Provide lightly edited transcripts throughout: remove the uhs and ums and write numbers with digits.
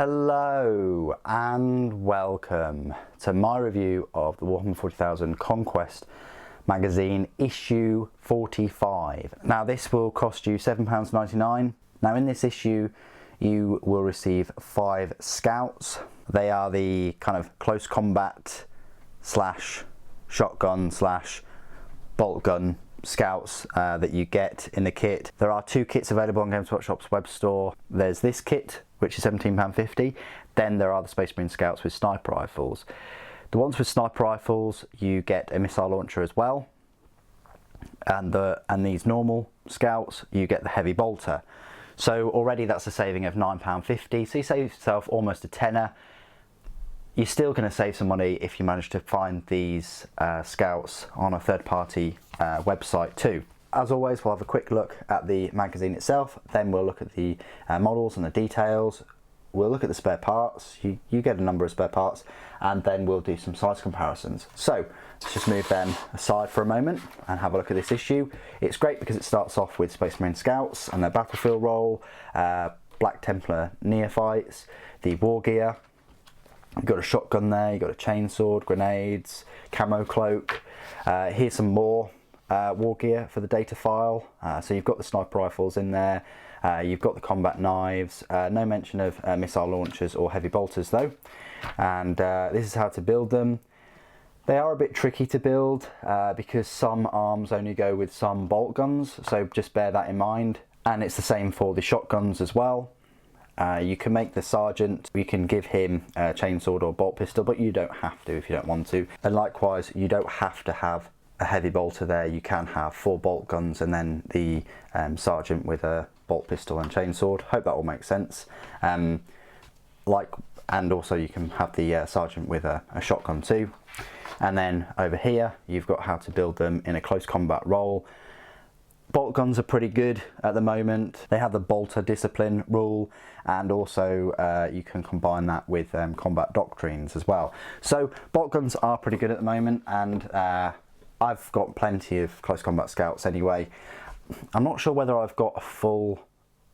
Hello and welcome to my review of the Warhammer 40,000 Conquest magazine issue 45. Now this will cost you £7.99. Now in this issue you will receive 5 scouts. They are the kind of close combat slash shotgun slash bolt gun scouts that you get in the kit. There are 2 kits available on Games Workshop's web store. There's this kit, which is £17.50. Then there are the Space Marine Scouts with sniper rifles. The ones with sniper rifles, you get a missile launcher as well. And these normal scouts, you get the heavy bolter. So already that's a saving of £9.50. So you save yourself almost a tenner. You're still going to save some money if you manage to find these scouts on a third-party website too. As always, we'll have a quick look at the magazine itself, then we'll look at the models and the details. We'll look at the spare parts. You get a number of spare parts, and then we'll do some size comparisons. So let's just move them aside for a moment and have a look at this issue. It's great because it starts off with Space Marine Scouts and their battlefield role, Black Templar neophytes, the war gear. You've got a shotgun there, you've got a chainsword, grenades, camo cloak. Here's some more war gear for the data file. So you've got the sniper rifles in there, you've got the combat knives, no mention of missile launchers or heavy bolters though. And this is how to build them. They are a bit tricky to build because some arms only go with some bolt guns, so just bear that in mind. And it's the same for the shotguns as well. You can make the sergeant, you can give him a chainsword or bolt pistol, but you don't have to if you don't want to. And likewise, you don't have to have a heavy bolter there. You can have 4 bolt guns and then the sergeant with a bolt pistol and chainsword. Hope that all makes sense. And also you can have the sergeant with a shotgun too. And then over here, you've got how to build them in a close combat role. Bolt guns are pretty good at the moment. They have the bolter discipline rule, and also you can combine that with combat doctrines as well. So bolt guns are pretty good at the moment, and I've got plenty of close combat scouts anyway. I'm not sure whether I've got a full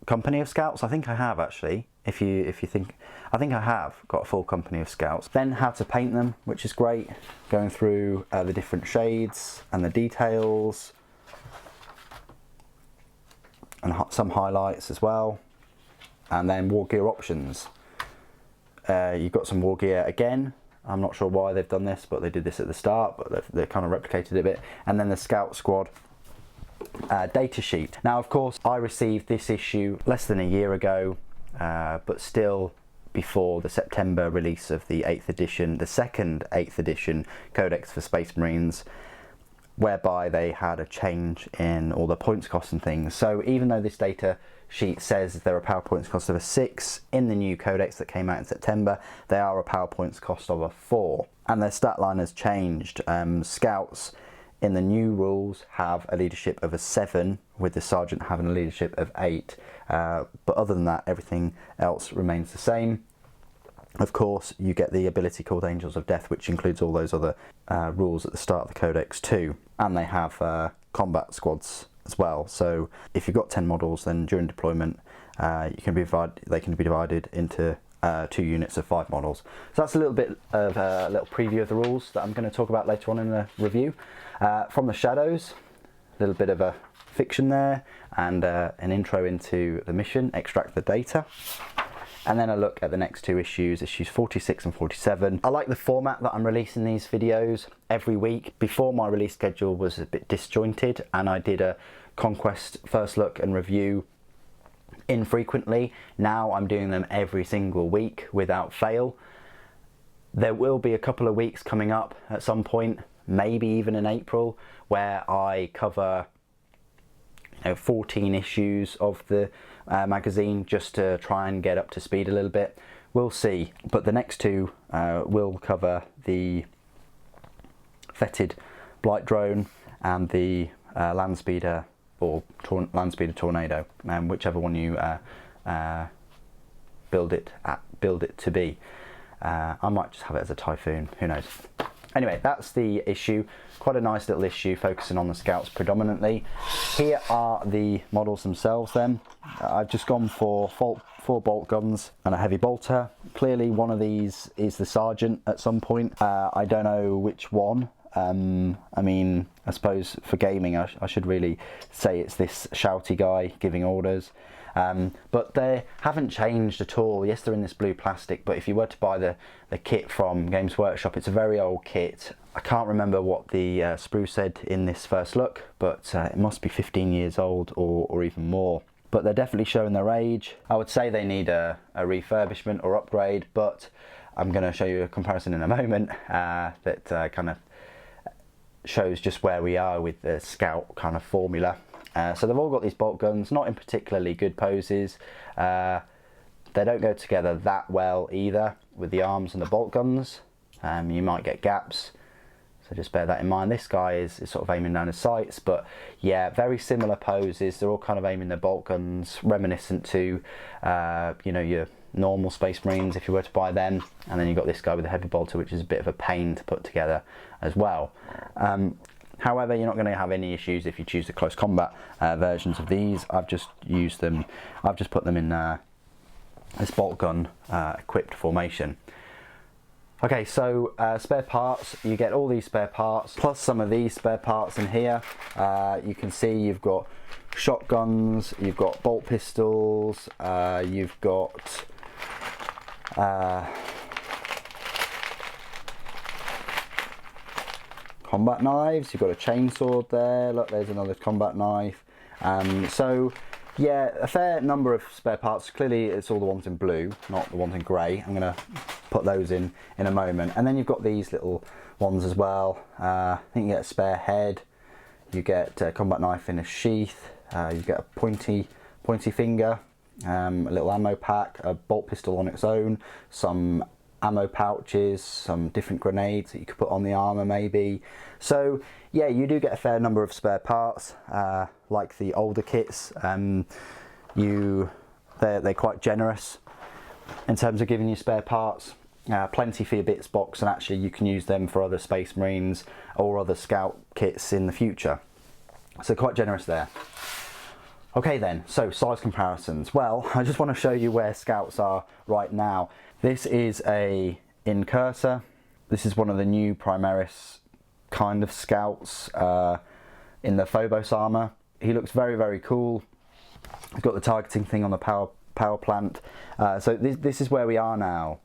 company of scouts. I think I have actually. If you think, I think I have got a full company of scouts. Then how to paint them, which is great. Going through the different shades and the details, and some highlights as well. And then war gear options. You've got some war gear again. I'm not sure why they've done this, but they did this at the start, but they've kind of replicated it a bit. And then the Scout Squad data sheet. Now, of course, I received this issue less than a year ago, but still before the September release of the 8th edition, the second 8th edition Codex for Space Marines, whereby they had a change in all the points costs and things. So even though this data sheet says there are power points cost of a 6 in the new codex that came out in September, they are a power points cost of a 4, and their stat line has changed. Scouts in the new rules have a leadership of a 7, with the sergeant having a leadership of 8, but other than that everything else remains the same. Of course, you get the ability called Angels of Death, which includes all those other rules at the start of the codex too. And they have combat squads as well. So if you've got 10 models, then during deployment, they can be divided into 2 units of 5 models. So that's a little bit of a little preview of the rules that I'm going to talk about later on in the review. From the shadows, a little bit of a fiction there, and an intro into the mission, extract the data. And then a look at the next 2 issues, issues 46 and 47. I like the format that I'm releasing these videos every week. Before, my release schedule was a bit disjointed, and I did a Conquest first look and review infrequently. Now I'm doing them every single week without fail. There will be a couple of weeks coming up at some point, maybe even in April, where I cover 14 issues of the magazine, just to try and get up to speed a little bit. We'll see, but the next 2 will cover the Fetid Blight Drone and the Land Speeder or Land Speeder Tornado, whichever one you build it to be. I might just have it as a Typhoon, who knows. Anyway, that's the issue. Quite a nice little issue, focusing on the scouts predominantly. Here are the models themselves then. I've just gone for 4 bolt guns and a heavy bolter. Clearly one of these is the sergeant at some point. I don't know which one. I mean, I suppose for gaming I should really say it's this shouty guy giving orders. But they haven't changed at all. Yes, they're in this blue plastic, but if you were to buy the kit from Games Workshop, it's a very old kit. I can't remember what the sprue said in this first look, but it must be 15 years old or even more. But they're definitely showing their age. I would say they need a refurbishment or upgrade, but I'm going to show you a comparison in a moment that kind of shows just where we are with the scout kind of formula. So they've all got these bolt guns, not in particularly good poses. They don't go together that well either with the arms and the bolt guns. You might get gaps, so just bear that in mind. This guy is sort of aiming down his sights, but yeah, very similar poses. They're all kind of aiming their bolt guns, reminiscent to you know, your normal Space Marines if you were to buy them. And then you've got this guy with a heavy bolter, which is a bit of a pain to put together as well. However, you're not going to have any issues if you choose the close combat versions of these. I've just used them, I've just put them in this bolt gun equipped formation. Okay, so spare parts, you get all these spare parts, plus some of these spare parts in here. You can see you've got shotguns, you've got bolt pistols, you've got combat knives, you've got a chainsaw there, look, there's another combat knife. So yeah, a fair number of spare parts. Clearly it's all the ones in blue, not the ones in grey. I'm going to put those in a moment. And then you've got these little ones as well. I think you get a spare head, you get a combat knife in a sheath, you get a pointy finger, a little ammo pack, a bolt pistol on its own, some ammo pouches, some different grenades that you could put on the armour maybe. So yeah, you do get a fair number of spare parts, like the older kits. They're quite generous in terms of giving you spare parts. Plenty for your bits box, and actually you can use them for other Space Marines or other scout kits in the future. So quite generous there. Okay then, so size comparisons. Well, I just want to show you where scouts are right now. This is a incursor. This is one of the new Primaris kind of scouts in the Phobos armour. He looks very, very cool. He's got the targeting thing on the power plant. So this is where we are now.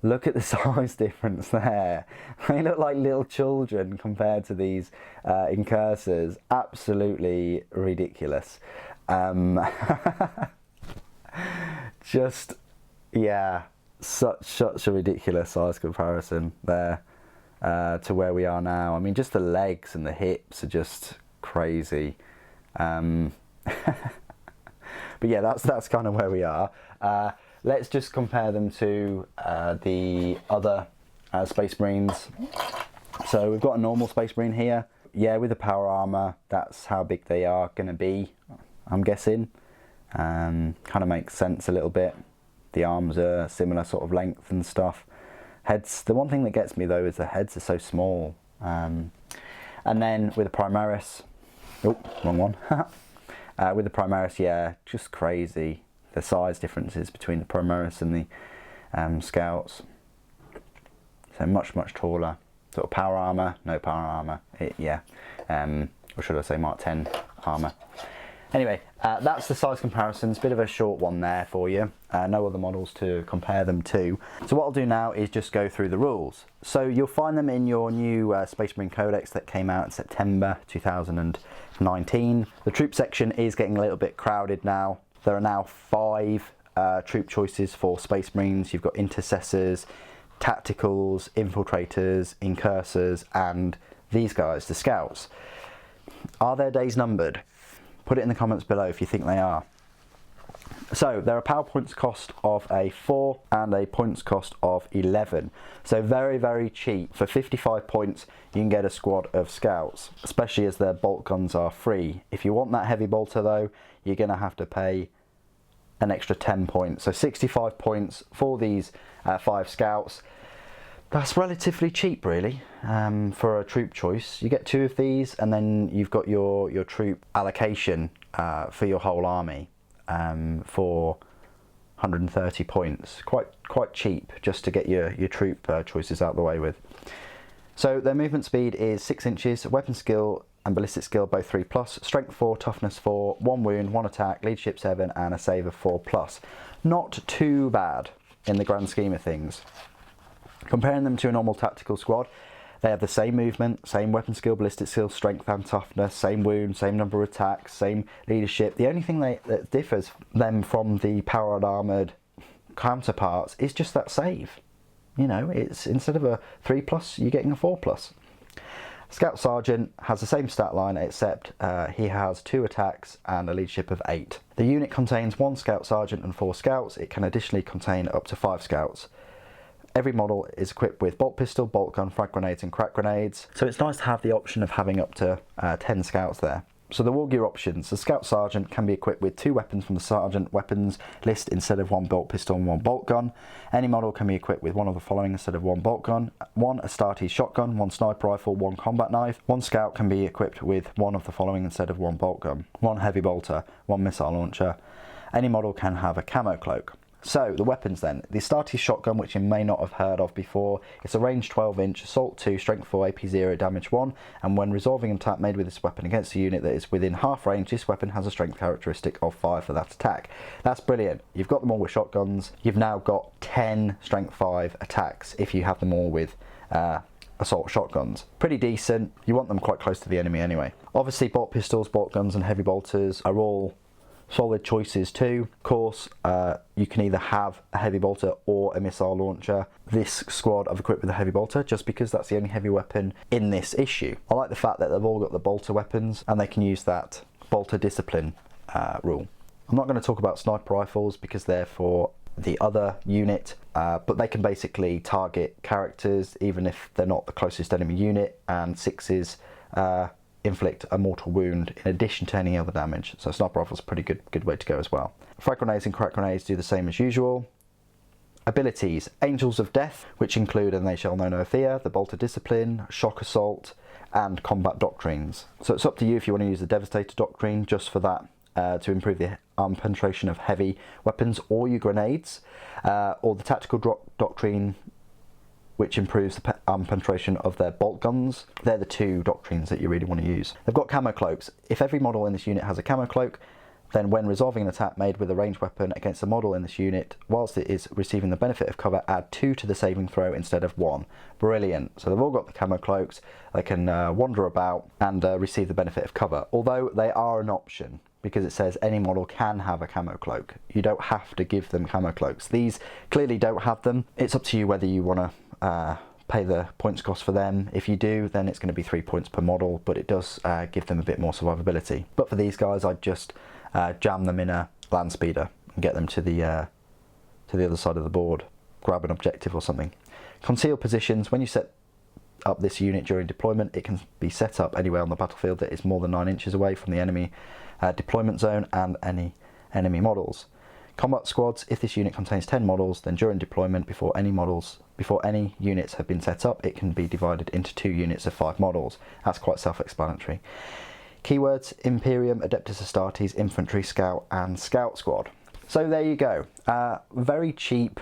Look at the size difference there. They look like little children compared to these incursors. Absolutely ridiculous. Just, yeah, such a ridiculous size comparison there to where we are now. I mean, just the legs and the hips are just crazy. But yeah, that's kind of where we are. Let's just compare them to the other Space Marines. So we've got a normal Space Marine here. Yeah, with the power armor, that's how big they are going to be, I'm guessing. Kind of makes sense a little bit. The arms are similar sort of length and stuff. Heads, the one thing that gets me though is the heads are so small. And then with the Primaris, oh, wrong one. With the Primaris, yeah, just crazy. The size differences between the Primaris and the Scouts. So much taller. Sort of power armor, no power armor. Yeah, or should I say Mark 10 armor. Anyway, that's the size comparisons. Bit of a short one there for you. No other models to compare them to. So what I'll do now is just go through the rules. So you'll find them in your new Space Marine Codex that came out in September 2019. The troop section is getting a little bit crowded now. There are now 5 troop choices for Space Marines. You've got intercessors, tacticals, infiltrators, incursors, and these guys, the scouts. Are their days numbered? Put it in the comments below if you think they are. So there are power points cost of a 4 and a points cost of 11. So very cheap. For 55 points you can get a squad of scouts, especially as their bolt guns are free. If you want that heavy bolter though, you're going to have to pay an extra 10 points. So 65 points for these 5 scouts. That's relatively cheap, really, for a troop choice. You get 2 of these, and then you've got your troop allocation for your whole army for 130 points. Quite cheap, just to get your troop choices out of the way with. So their movement speed is 6 inches, weapon skill and ballistic skill both 3+, strength 4, toughness 4, 1 wound, 1 attack, leadership 7, and a save of 4+. Not too bad in the grand scheme of things. Comparing them to a normal tactical squad, they have the same movement, same weapon skill, ballistic skill, strength and toughness, same wound, same number of attacks, same leadership. The only thing that differs them from the powered armoured counterparts is just that save. You know, it's instead of a 3+, you're getting a 4+. Scout Sergeant has the same stat line, except he has 2 attacks and a leadership of 8. The unit contains 1 Scout Sergeant and 4 Scouts. It can additionally contain up to 5 Scouts. Every model is equipped with bolt pistol, bolt gun, frag grenades and crack grenades. So it's nice to have the option of having up to 10 Scouts there. So the war gear options. The Scout Sergeant can be equipped with 2 weapons from the Sergeant weapons list instead of 1 bolt pistol and 1 bolt gun. Any model can be equipped with one of the following instead of 1 bolt gun: 1 Astartes shotgun, 1 sniper rifle, 1 combat knife. 1 Scout can be equipped with one of the following instead of 1 bolt gun: 1 heavy bolter, 1 missile launcher. Any model can have a camo cloak. So, the weapons then. The Astartes shotgun, which you may not have heard of before, it's a range 12-inch, assault 2, strength 4, AP 0, damage 1, and when resolving an attack made with this weapon against a unit that is within half range, this weapon has a strength characteristic of 5 for that attack. That's brilliant. You've got them all with shotguns. You've now got 10 strength 5 attacks if you have them all with assault shotguns. Pretty decent. You want them quite close to the enemy anyway. Obviously, bolt pistols, bolt guns, and heavy bolters are all solid choices too. Of course, you can either have a heavy bolter or a missile launcher. This squad I've equipped with a heavy bolter just because that's the only heavy weapon in this issue. I like the fact that they've all got the bolter weapons and they can use that bolter discipline rule. I'm not going to talk about sniper rifles because they're for the other unit, but they can basically target characters even if they're not the closest enemy unit, and 6s inflict a mortal wound in addition to any other damage. So sniper rifle's a pretty good way to go as well. Frag grenades and crack grenades do the same as usual. Abilities: Angels of Death, which include And They Shall Know No Fear, the Bolter Discipline, Shock Assault, and Combat Doctrines. So it's up to you if you want to use the Devastator Doctrine just for that, to improve the arm penetration of heavy weapons or your grenades, or the Tactical Doctrine, which improves the arm penetration of their bolt guns. They're the 2 doctrines that you really want to use. They've got camo cloaks. If every model in this unit has a camo cloak, then when resolving an attack made with a ranged weapon against a model in this unit, whilst it is receiving the benefit of cover, add 2 to the saving throw instead of 1. Brilliant. So they've all got the camo cloaks. They can wander about and receive the benefit of cover, although they are an option, because it says any model can have a camo cloak. You don't have to give them camo cloaks. These clearly don't have them. It's up to you whether you want to pay the points cost for them. If you do, then it's going to be 3 points per model, but it does give them a bit more survivability. But for these guys, I'd just jam them in a land speeder and get them to the other side of the board, grab an objective or something. Concealed positions: when you set up this unit during deployment, it can be set up anywhere on the battlefield that is more than 9 inches away from the enemy deployment zone and any enemy models. Combat squads: if this unit contains 10 models, then during deployment, before any units have been set up, it can be divided into 2 units of 5 models. That's quite self-explanatory. Keywords: Imperium, Adeptus Astartes, Infantry, Scout, and Scout Squad. So there you go. Very cheap,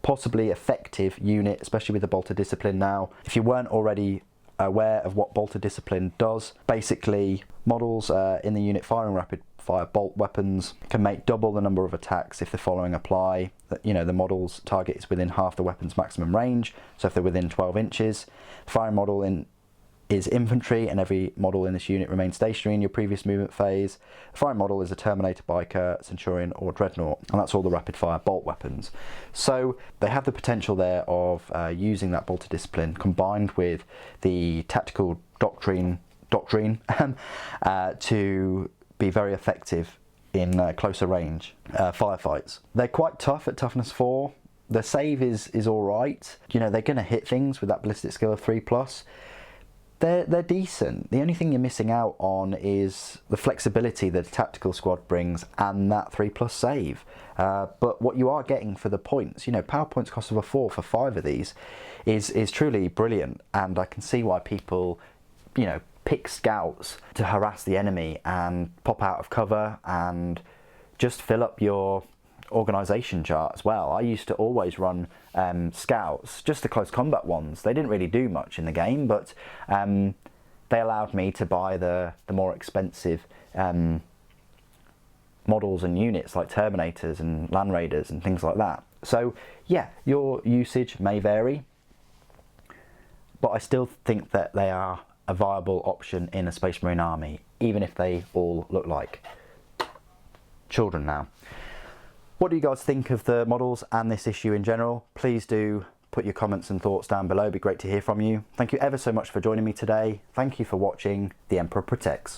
possibly effective unit, especially with the Bolter Discipline now. If you weren't already aware of what Bolter Discipline does, basically models in the unit firing rapid fire bolt weapons can make double the number of attacks if the following apply. You know, the model's target is within half the weapon's maximum range, so if they're within 12 inches. The firing model is infantry, and every model in this unit remains stationary in your previous movement phase. The firing model is a Terminator, Biker, Centurion, or Dreadnought, and that's all the rapid fire bolt weapons. So they have the potential there of using that Bolter Discipline combined with the Tactical Doctrine to be very effective in closer range firefights. They're quite tough at toughness 4. The save is alright. You know, they're going to hit things with that ballistic skill of 3+. they're decent. The only thing you're missing out on is the flexibility that a tactical squad brings and that 3+ save. But what you are getting for the points, you know, power points cost of a 4 for 5 of these is truly brilliant, and I can see why people, you know, pick scouts to harass the enemy and pop out of cover and just fill up your organisation chart as well. I used to always run scouts, just the close combat ones. They didn't really do much in the game, but they allowed me to buy the more expensive models and units like Terminators and Land Raiders and things like that. So yeah, your usage may vary, but I still think that they are a viable option in a Space Marine army, even if they all look like children now. What do you guys think of the models and this issue in general? Please do put your comments and thoughts down below. It'd be great to hear from you. Thank you ever so much for joining me today. Thank you for watching. The Emperor Protects.